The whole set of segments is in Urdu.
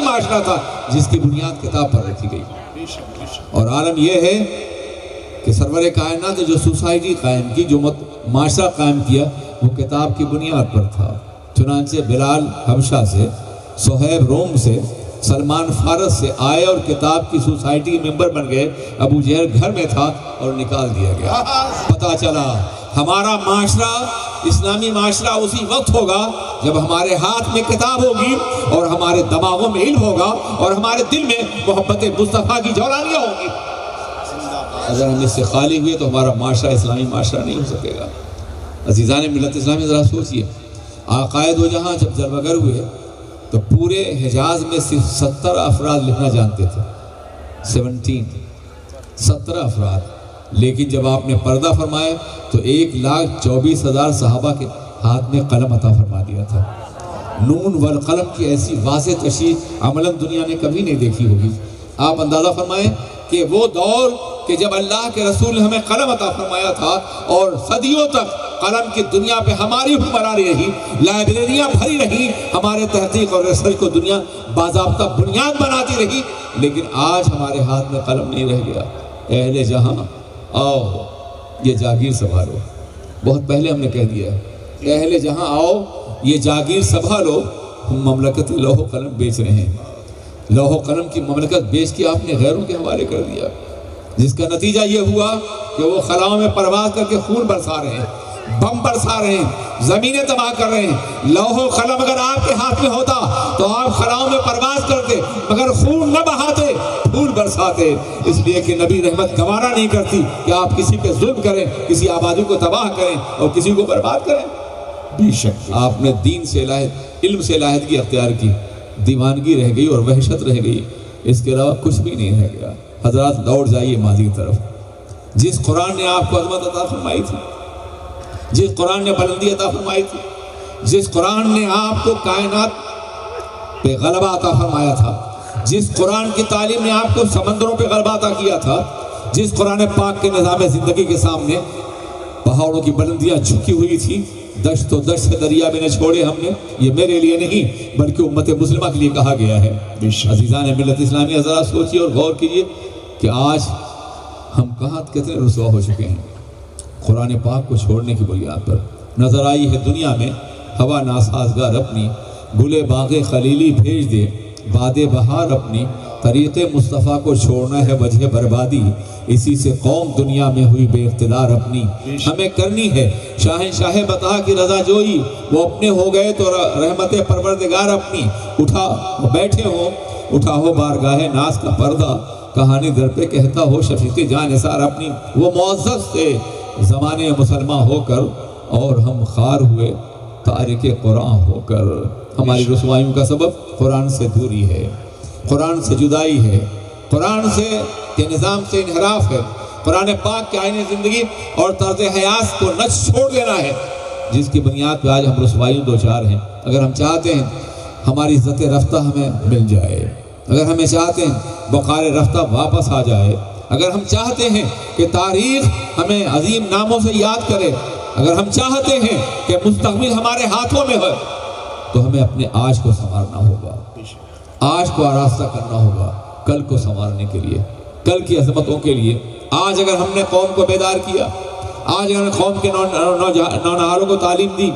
اسلامی معاشرہ تھا جس کی بنیاد کتاب پر رکھی گئی. اور عالم یہ ہے کہ سرور کائنات نے جو سوسائٹی قائم کی، جو معاشرہ قائم کیا، وہ کتاب کی بنیاد پر تھا. چنانچہ بلال حبشہ سے، صہیب روم سے، سلمان فارس سے آئے اور کتاب کی سوسائٹی ممبر بن گئے. ابو جہل گھر میں تھا اور نکال دیا گیا. پتہ چلا ہمارا معاشرہ، اسلامی معاشرہ اسی وقت ہوگا جب ہمارے ہاتھ میں کتاب ہوگی اور ہمارے دماغوں میں علم ہوگا اور ہمارے دل میں محبت مصطفیٰ کی جولانیاں ہوں گی. اگر ہم اس سے خالی ہوئے تو ہمارا معاشرہ اسلامی معاشرہ نہیں ہو سکے گا. عزیزان ملت اسلامی، ذرا سوچئے، عقائد و جہاں جب جلوہ گر ہوئے تو پورے حجاز میں صرف 70 افراد لکھنا جانتے تھے. 17 افراد. لیکن جب آپ نے پردہ فرمایا تو 1,24,000 صحابہ کے ہاتھ میں قلم عطا فرما دیا تھا. نون والقلم کی ایسی واضح تشریح عملاً دنیا نے کبھی نہیں دیکھی ہوگی. آپ اندازہ فرمائیں کہ وہ دور کہ جب اللہ کے رسول نے ہمیں قلم عطا فرمایا تھا اور صدیوں تک قلم کی دنیا پہ ہماری حکمرانی رہی، لائبریریاں بھری رہی، ہمارے تحقیق اور ریسرچ کو دنیا باضابطہ بنیاد بناتی رہی، لیکن آج ہمارے ہاتھ میں قلم نہیں رہ گیا. اہل جہاں آؤ یہ جاگیر سنبھالو. بہت پہلے ہم نے کہہ دیا ہے، اہل جہاں آؤ یہ جاگیر سنبھالو. ہم مملکت لوح و قلم بیچ رہے ہیں. لوح و قلم کی مملکت بیچ کے آپ نے غیروں کے حوالے کر دیا، جس کا نتیجہ یہ ہوا کہ وہ خلاؤں میں پرواز کر کے خون برسا رہے ہیں، بم برسا رہے ہیں، زمینیں تباہ کر رہے ہیں. لوح و قلم اگر آپ کے ہاتھ میں ہوتا تو آپ خلاؤں میں پرواز کرتے مگر خون نہ بہاتے، پھول برساتے. اس لیے کہ نبی رحمت گوارا نہیں کرتی کہ آپ کسی پہ ظلم کریں، کسی آبادی کو تباہ کریں اور کسی کو برباد کریں. بے شک آپ نے دین سے علم سے علیحدگی اختیار کی، دیوانگی رہ گئی اور وحشت رہ گئی، اس کے علاوہ کچھ بھی نہیں رہ گیا. حضرات لوٹ جائیے ماضی کی طرف. جس قرآن نے آپ کو عظمت عطا فرمائی تھی، جس قرآن نے بلندی عطا فرمائی تھی، جس قرآن نے آپ کو کائنات پہ غلبہ عطا فرمایا تھا، جس قرآن کی تعلیم نے آپ کو سمندروں پہ غلبہ عطا کیا تھا، جس قرآن پاک کے نظام زندگی کے سامنے پہاڑوں کی بلندیاں جھکی ہوئی تھی، دشت و دشت سے دریا بھی نہ چھوڑے ہم نے، یہ میرے لیے نہیں بلکہ امت مسلمہ کے لیے کہا گیا ہے. عزیزان ملت اسلامیہ، ذرا سوچیے اور غور کیجئے کہ آج ہم کہاں کتنے رسوا ہو چکے ہیں. قرآن پاک کو چھوڑنے کی بنیاد پر نظر آئی ہے دنیا میں ہوا ناسازگار اپنی، گلے باغ خلیلی بھیج دے باد بہار اپنی، طریق مصطفیٰ کو چھوڑنا ہے وجہ بربادی، اسی سے قوم دنیا میں ہوئی بے اقتدار اپنی. ہمیں کرنی ہے شاہنشاہ بتا کی رضا جوئی، وہ اپنے ہو گئے تو رحمت پروردگار اپنی. بیٹھے ہو اٹھا ہو بارگاہ ناز کا پردہ، کہانی در پہ کہتا ہو شفیق جان نثار اپنی. وہ معزز تھے زمانے مسلمان ہو کر اور ہم خار ہوئے تارک قرآن ہو کر. ہماری رسوائیوں کا سبب قرآن سے دوری ہے، قرآن سے جدائی ہے، قرآن سے کے نظام سے انحراف ہے، قرآن پاک کے آئین زندگی اور طرز حیات کو نہ چھوڑ دینا ہے، جس کی بنیاد پہ آج ہم رسوائیوں دو چار ہیں. اگر ہم چاہتے ہیں ہماری عزت رفتہ ہمیں مل جائے، اگر ہمیں چاہتے ہیں وقار رفتہ واپس آ جائے، اگر ہم چاہتے ہیں کہ تاریخ ہمیں عظیم ناموں سے یاد کرے، اگر ہم چاہتے ہیں کہ مستقبل ہمارے ہاتھوں میں ہو، تو ہمیں اپنے آج کو سنوارنا ہوگا، آج کو آراستہ کرنا ہوگا کل کو سنوارنے کے لیے، کل کی عظمتوں کے لیے. آج اگر ہم نے قوم کو بیدار کیا، آج اگر قوم کے نونہاروں کو تعلیم دی،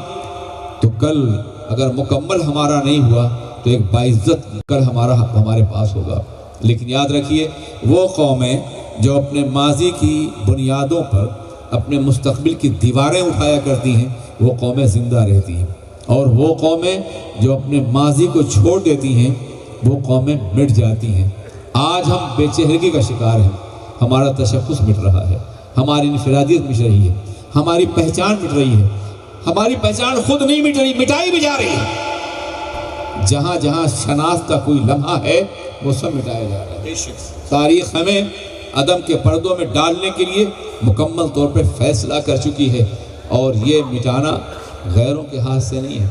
تو کل اگر مکمل ہمارا نہیں ہوا تو ایک باعزت کل ہمارے پاس ہوگا. لیکن یاد رکھیے وہ قومیں جو اپنے ماضی کی بنیادوں پر اپنے مستقبل کی دیواریں اٹھایا کرتی ہیں، وہ قومیں زندہ رہتی ہیں، اور وہ قومیں جو اپنے ماضی کو چھوڑ دیتی ہیں وہ قومیں مٹ جاتی ہیں. آج ہم بے چہرگی کا شکار ہیں، ہمارا تشخص مٹ رہا ہے، ہماری انفرادیت مٹ رہی ہے، ہماری پہچان مٹ رہی ہے. ہماری پہچان خود نہیں مٹ رہی، مٹائی بھی جا رہی ہے. جہاں جہاں شناخت کا کوئی لمحہ ہے وہ سب مٹایا جا رہا ہے. تاریخ ہمیں عدم کے پردوں میں ڈالنے کے لیے مکمل طور پہ فیصلہ کر چکی ہے، اور یہ مٹانا غیروں کے ہاتھ سے نہیں ہے،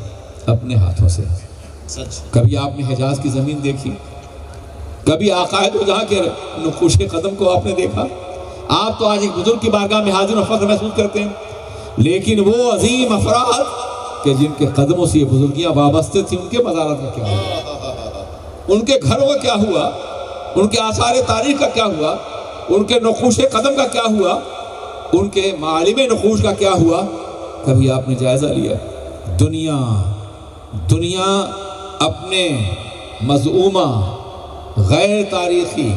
اپنے ہاتھوں سے. کبھی آپ نے حجاز کی زمین دیکھی؟ کبھی عقائد و جہاں کے نقوش قدم کو آپ نے دیکھا؟ آپ تو آج ایک بزرگ کی بارگاہ میں حاضر و فخر محسوس کرتے ہیں، لیکن وہ عظیم افراد کہ جن کے قدموں سے یہ بزرگیاں وابستہ تھیں، ان کے مزارات کا کیا ہوگا؟ ان کے گھروں کا کیا ہوا، ان کے آثار تاریخ کا کیا ہوا، ان کے نقوش قدم کا کیا ہوا، ان کے معالم نقوش کا کیا ہوا، کبھی آپ نے جائزہ لیا؟ دنیا اپنے مزعومہ غیر تاریخی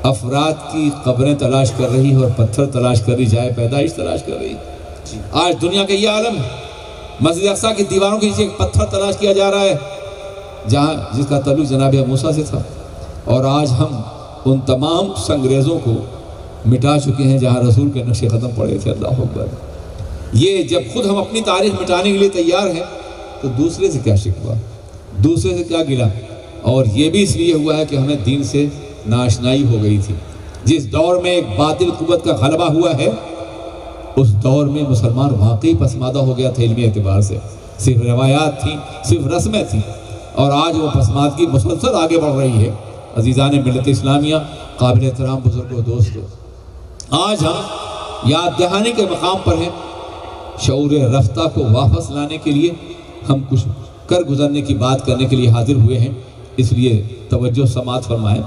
افراد کی قبریں تلاش کر رہی ہے اور پتھر تلاش کر رہی، جائے پیدائش تلاش کر رہی۔ آج دنیا کا یہ عالم ہے، مسجد اقصیٰ کی دیواروں کے نیچے ایک پتھر تلاش کیا جا رہا ہے جس کا تعلق جناب موسیٰ سے تھا، اور آج ہم ان تمام سنگریزوں کو مٹا چکے ہیں جہاں رسول کے نقش قدم پڑے تھے۔ اللہ اکبر! یہ جب خود ہم اپنی تاریخ مٹانے کے لیے تیار ہیں تو دوسرے سے کیا شکوہ، دوسرے سے کیا گلہ؟ اور یہ بھی اس لیے ہوا ہے کہ ہمیں دین سے ناشنائی ہو گئی تھی۔ جس دور میں ایک باطل قوت کا غلبہ ہوا ہے، اس دور میں مسلمان واقعی پسماندہ ہو گیا تھا علمی اعتبار سے، صرف روایات تھیں، صرف رسمیں تھیں، اور آج وہ پسماندگی مسلسل آگے بڑھ رہی ہے۔ عزیزان ملت اسلامیہ، قابل احترام بزرگوں، دوستوں، آج ہم یاد دہانی کے مقام پر ہیں۔ شعور رفتہ کو واپس لانے کے لیے ہم کچھ کر گزرنے کی بات کرنے کے لیے حاضر ہوئے ہیں، اس لیے توجہ سماعت فرمائیں۔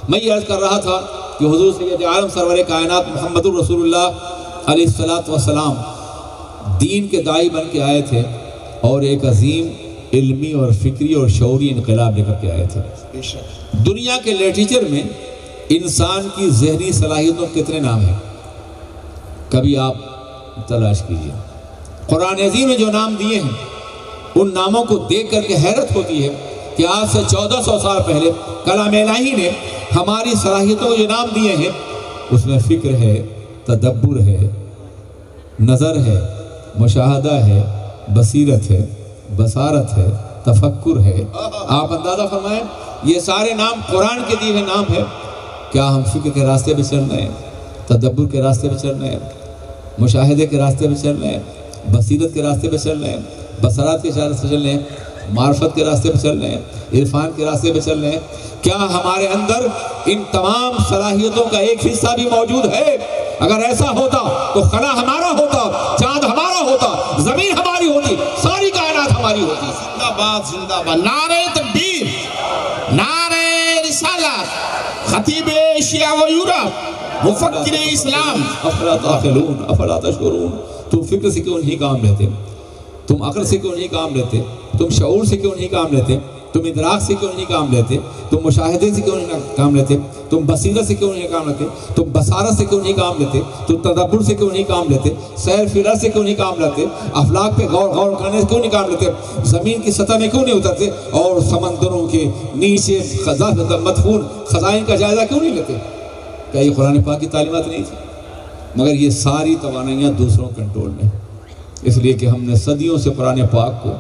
میں یہ عرض کر رہا تھا کہ حضور سید عالم سرور کائنات محمد الرسول اللہ علیہ السلام دین کے داعی بن کے آئے تھے اور ایک عظیم علمی اور فکری اور شعوری انقلاب لے کر کے آئے تھے۔ دنیا کے لٹریچر میں انسان کی ذہنی صلاحیتوں کتنے نام ہیں؟ کبھی آپ تلاش کیجئے۔ قرآن عظیم میں جو نام دیے ہیں ان ناموں کو دیکھ کر کے حیرت ہوتی ہے کہ آج سے 1400 سال پہلے کلام الہی نے ہماری صلاحیتوں کو جو نام دیے ہیں اس میں فکر ہے، تدبر ہے، نظر ہے، مشاہدہ ہے، بصیرت ہے، بصارت ہے، تفکر ہے۔ آپ اندازہ فرمائیں، یہ سارے نام قرآن کے دیے ہوئے نام ہیں۔ کیا ہم فکر کے راستے پہ چل رہے ہیں، تدبر کے راستے پہ چل رہے ہیں، مشاہدے کے راستے پہ چل رہے ہیں، بصیرت کے راستے پہ چل رہے ہیں، بصارت کے راستے پہ چل رہے ہیں، معرفت کے راستے پہ چل رہے ہیں، عرفان کے راستے پہ چل رہے ہیں؟ کیا ہمارے اندر ان تمام صلاحیتوں کا ایک حصہ بھی موجود ہے؟ اگر ایسا ہوتا تو خلا ہمارا ہوتا، چاند ہمارا ہوتا، زمین ہماری ہوتی، ساری کائنات ہماری ہوتی۔ زندہ باد، زندہ باد، نعرہ تکبیر، نعرہ رسالت، خطیب ایشیا و یورپ، مفکر اسلام۔ افلا تعقلون، افلا تشکرون۔ تم فکر سے کیوں نہیں کام لیتے؟ تم عقل سے کیوں نہیں کام لیتے؟ تم شعور سے کیوں نہیں کام لیتے؟ تم ادراک سے کیوں نہیں کام لیتے؟ تم مشاہدے سے کیوں نہیں کام لیتے؟ تم بصیرت سے کیوں نہیں کام لیتے؟ تم بصارت سے کیوں نہیں کام لیتے؟ تم تدبر سے کیوں نہیں کام لیتے؟ سیر فکر سے کیوں نہیں کام لیتے؟ افلاک پہ غور کرنے سے کیوں نہیں کام لیتے؟ زمین کی سطح میں کیوں نہیں اترتے؟ اور سمندروں کے نیچے مدفون خزائن کا جائزہ کیوں نہیں لیتے؟ کیا یہ قرآن پاک کی تعلیمات نہیں تھی؟ مگر یہ ساری توانائیاں دوسروں کنٹرول میں، اس لیے کہ ہم نے صدیوں سے قرآن پاک کو